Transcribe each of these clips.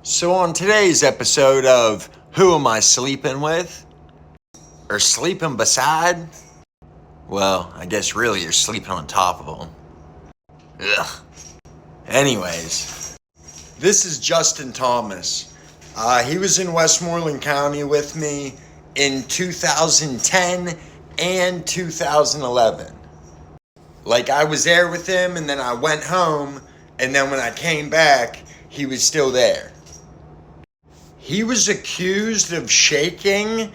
So on today's episode of Who Am I Sleeping With? Or Sleeping Beside? Well, I guess really you're sleeping on top of them. Ugh. Anyways, this is Justin Thomas. He was in Westmoreland County with me in 2010 and 2011. Like, I was there with him, and then I went home, and then when I came back, he was still there. He was accused of shaking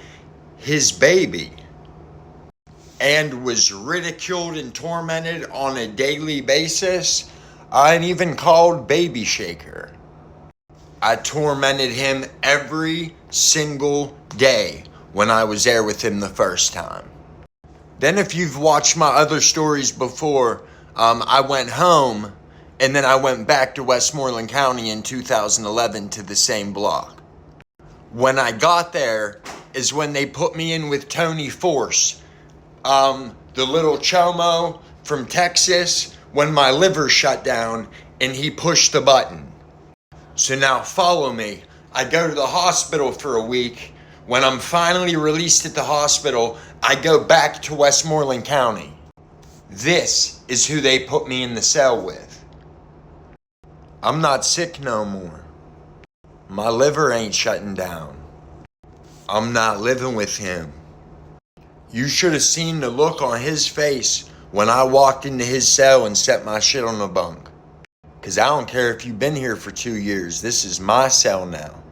his baby and was ridiculed and tormented on a daily basis, and even called baby shaker. I tormented him every single day when I was there with him the first time. Then if you've watched my other stories before, I went home and then I went back to Westmoreland County in 2011 to the same block. When I got there is when they put me in with Tony Force, the little chomo from Texas, when my liver shut down and he pushed the button. So now follow me. I go to the hospital for a week. When I'm finally released at the hospital, I go back to Westmoreland County. This is who they put me in the cell with. I'm not sick no more. My liver ain't shutting down. I'm not living with him. You should have seen the look on his face when I walked into his cell and set my shit on the bunk. Because I don't care if you've been here for 2 years. This is my cell now.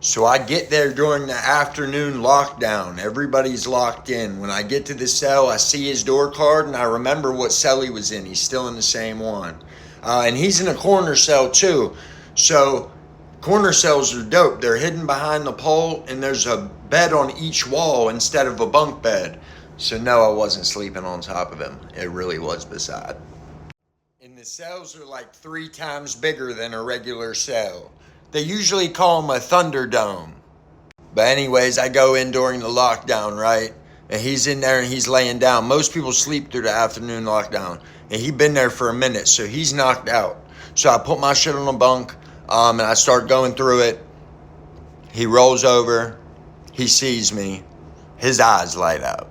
So I get there during the afternoon lockdown. Everybody's locked in. When I get to the cell, I see his door card and I remember what cell he was in. He's still in the same one. And he's in a corner cell too. So corner cells are dope. They're hidden behind the pole and there's a bed on each wall instead of a bunk bed. So no, I wasn't sleeping on top of him. It really was beside. And the cells are like 3 times bigger than a regular cell. They usually call them a Thunderdome. But anyways, I go in during the lockdown, right? And he's in there and he's laying down. Most people sleep through the afternoon lockdown. And he'd been there for a minute, so he's knocked out. So I put my shit on a bunk, and I start going through it. He rolls over. He sees me. His eyes light up.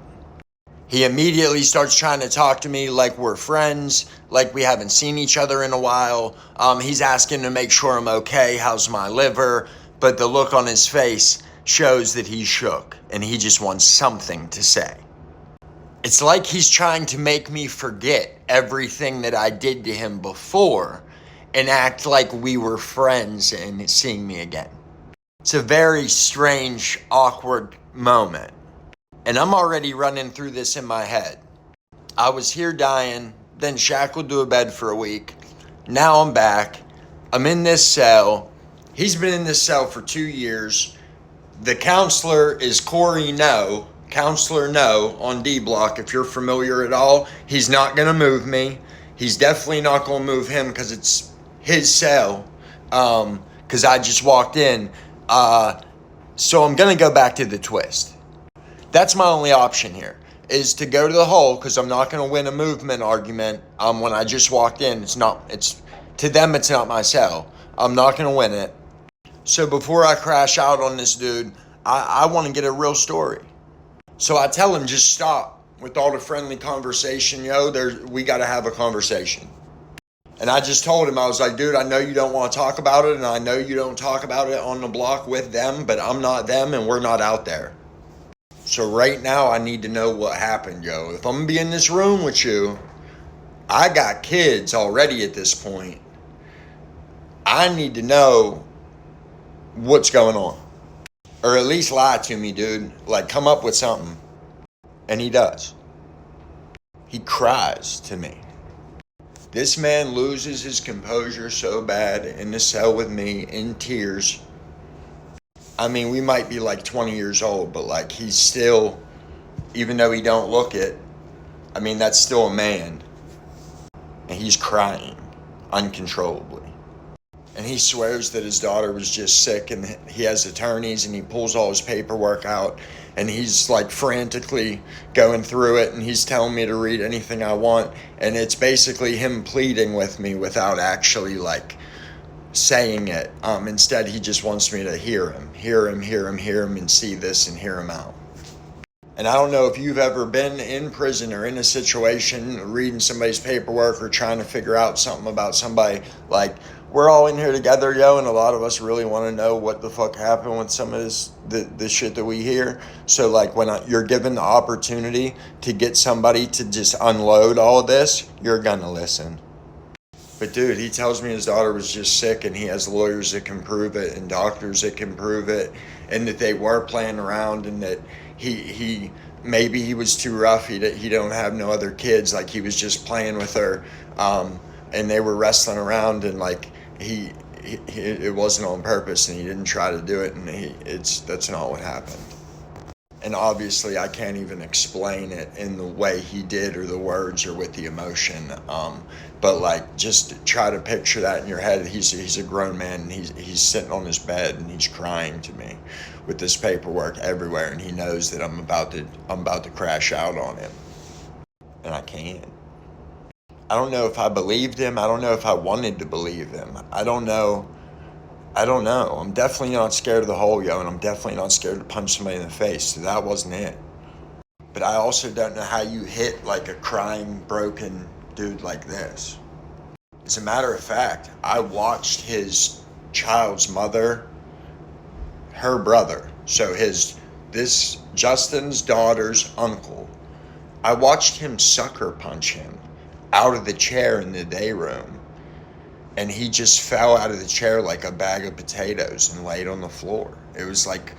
He immediately starts trying to talk to me like we're friends, like we haven't seen each other in a while. He's asking to make sure I'm okay. How's my liver? But the look on his face shows that he's shook and he just wants something to say. It's like he's trying to make me forget everything that I did to him before and act like we were friends and seeing me again. It's a very strange, awkward moment. And I'm already running through this in my head. I was here dying, then shackled to a bed for a week. Now I'm back. I'm in this cell. He's been in this cell for 2 years. The counselor is Corey No, Counselor No on D Block, if you're familiar at all. He's not going to move me. He's definitely not going to move him because it's his cell. Because I just walked in. So I'm going to go back to the twist. That's my only option here, is to go to the hole, because I'm not going to win a movement argument. When I just walked in, to them, it's not my cell. I'm not going to win it. So before I crash out on this dude, I want to get a real story. So I tell him, just stop with all the friendly conversation. We got to have a conversation. And I just told him, I was like, dude, I know you don't want to talk about it, and I know you don't talk about it on the block with them, but I'm not them, and we're not out there. So right now, I need to know what happened, yo. If I'm going to be in this room with you, I got kids already at this point. I need to know what's going on. Or at least lie to me, dude. Like, come up with something. And he does. He cries to me. This man loses his composure so bad in the cell with me in tears. I mean, we might be like 20 years old, but like he's still, even though he don't look it, I mean, that's still a man. And he's crying uncontrollably. And he swears that his daughter was just sick and he has attorneys and he pulls all his paperwork out and he's like frantically going through it and he's telling me to read anything I want. And it's basically him pleading with me without actually like saying it. Instead, he just wants me to hear him, and see this and hear him out. And I don't know if you've ever been in prison or in a situation reading somebody's paperwork or trying to figure out something about somebody. Like, we're all in here together, yo, and a lot of us really want to know what the fuck happened with some of the shit that we hear. So, like, when you're given the opportunity to get somebody to just unload all of this, you're gonna listen. But dude, he tells me his daughter was just sick, and he has lawyers that can prove it and doctors that can prove it, and that they were playing around, and that he maybe he was too rough. He don't have no other kids. Like, he was just playing with her, and they were wrestling around, and like he it wasn't on purpose, and he didn't try to do it, and that's not what happened. And obviously, I can't even explain it in the way he did, or the words, or with the emotion. But like, just try to picture that in your head. He's a grown man, and he's sitting on his bed, and he's crying to me with this paperwork everywhere, and he knows that I'm about to crash out on him, and I can't. I don't know if I believed him. I don't know if I wanted to believe him. I don't know. I'm definitely not scared of the hole, yo, and I'm definitely not scared to punch somebody in the face. So that wasn't it. But I also don't know how you hit like a crying, broken dude like this. As a matter of fact, I watched his child's mother, her brother, so this Justin's daughter's uncle, I watched him sucker punch him out of the chair in the day room. And he just fell out of the chair like a bag of potatoes and laid on the floor. It was like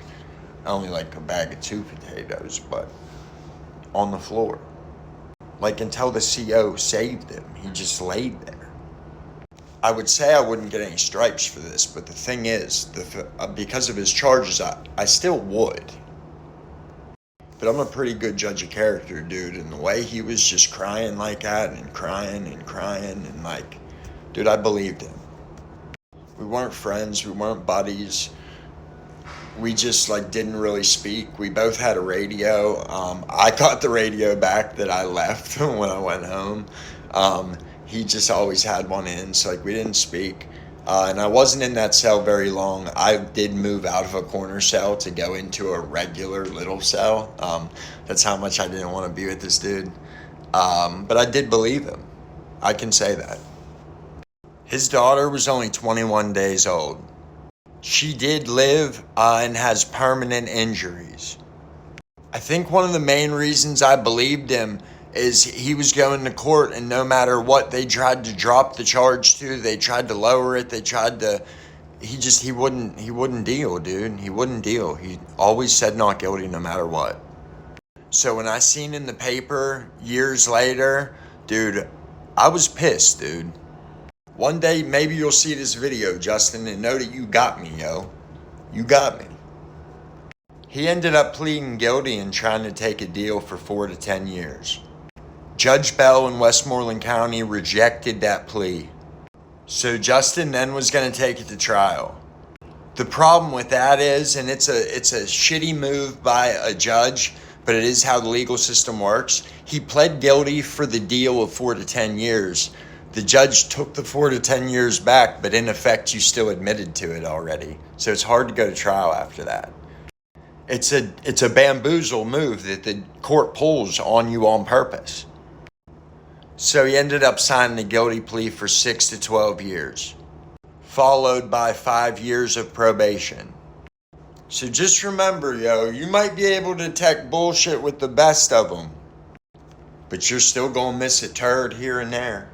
only like a bag of 2 potatoes, but on the floor. Like, until the CO saved him, he just laid there. I would say I wouldn't get any stripes for this, but the thing is, because of his charges, I still would. But I'm a pretty good judge of character, dude. And the way he was just crying like that, and crying, and like, dude, I believed him. We weren't friends. We weren't buddies. We just like didn't really speak. We both had a radio. I got the radio back that I left when I went home. He just always had one in, so like we didn't speak. And I wasn't in that cell very long. I did move out of a corner cell to go into a regular little cell. That's how much I didn't want to be with this dude. But I did believe him. I can say that. His daughter was only 21 days old. She did live and has permanent injuries. I think one of the main reasons I believed him is he was going to court, and no matter what they tried to drop the charge to, they tried to lower it, he wouldn't deal, dude. He wouldn't deal. He always said not guilty no matter what. So when I seen in the paper years later, dude, I was pissed, dude. One day, maybe you'll see this video, Justin, and know that you got me, yo. You got me. He ended up pleading guilty and trying to take a deal for 4 to 10 years. Judge Bell in Westmoreland County rejected that plea. So Justin then was going to take it to trial. The problem with that is, and it's a shitty move by a judge, but it is how the legal system works. He pled guilty for the deal of 4 to 10 years. The judge took the 4 to 10 years back, but in effect, you still admitted to it already. So it's hard to go to trial after that. It's a bamboozle move that the court pulls on you on purpose. So he ended up signing a guilty plea for 6 to 12 years, followed by 5 years of probation. So just remember, yo, you might be able to detect bullshit with the best of them, but you're still gonna miss a turd here and there.